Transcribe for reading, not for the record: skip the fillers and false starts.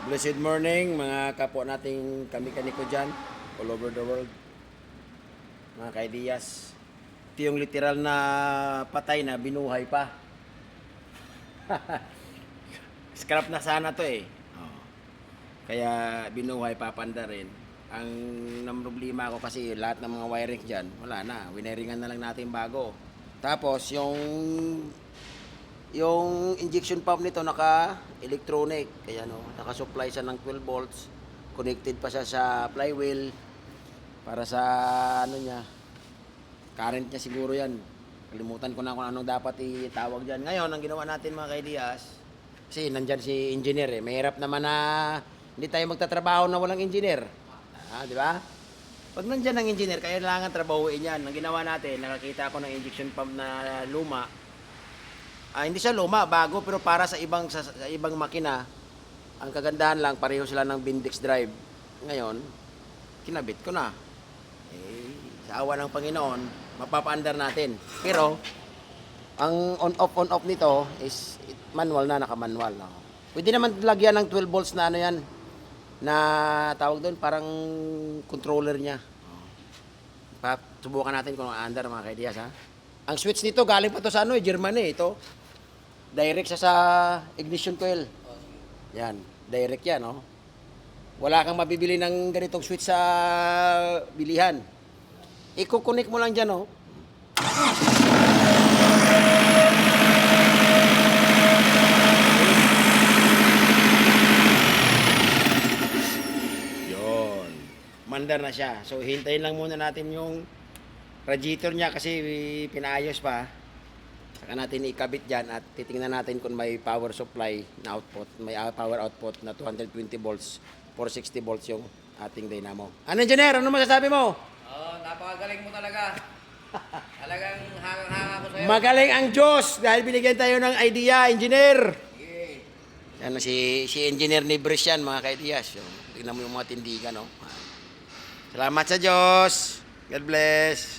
Blessed morning mga kapwa nating kami-kaniko dyan all over the world, mga kaidiyas. Ito yung literal na patay na binuhay pa. Scrap na sana to eh. Oh. Kaya binuhay pa panda rin. Ang problema ko kasi lahat ng mga wiring dyan, wala na. Wineringan na lang natin bago. Tapos yung injection pump nito naka-electronic, kaya naka-supply siya ng 12 volts. Connected pa siya sa flywheel para sa niya, current niya siguro yan. Kalimutan ko na kung anong dapat itawag diyan. Ngayon, ang ginawa natin mga kaidiyas, kasi nandyan si engineer eh. Mahirap naman na hindi tayo magtatrabaho na walang engineer. Di ba? Pag nandyan ang engineer, kailangan trabahuin yan. Ang ginawa natin, nakakita ako ng injection pump na luma. Hindi siya luma, bago, pero para sa ibang makina. Ang kagandahan lang, pareho sila ng Bendix drive. Ngayon, kinabit ko na. Sa awa ng Panginoon, mapapaandar natin. Pero, ang on-off nito is manual na, naka-manual. No? Pwede naman lagyan ng 12 volts na ano yan, na tawag doon, parang controller niya. Subukan natin kung aandar mga kaidiyas, ha? Ang switch nito, galing pa to sa Germany, ito. Direct siya sa ignition coil. Yan, direct yan, no? Wala kang mabibili ng ganitong switch sa bilihan. Iko-connect mo lang dyan, no? Yon. Mandar na siya. So, hintayin lang muna natin yung radiator niya kasi pinaayos pa. Saka natin ikabit dyan at titingnan natin kung may power supply na output. May power output na 220 volts, 460 volts yung ating dynamo. Ano, engineer? Ano masasabi mo? Napakagaling mo talaga. Talagang hangang-hanga ko sa'yo. Magaling ang Diyos dahil binigyan tayo ng idea, engineer. Sige. Yan, si engineer ni Bris yan, mga kaidiyas. Tingnan mo yung mga tindigan, no? Salamat sa Diyos. God bless.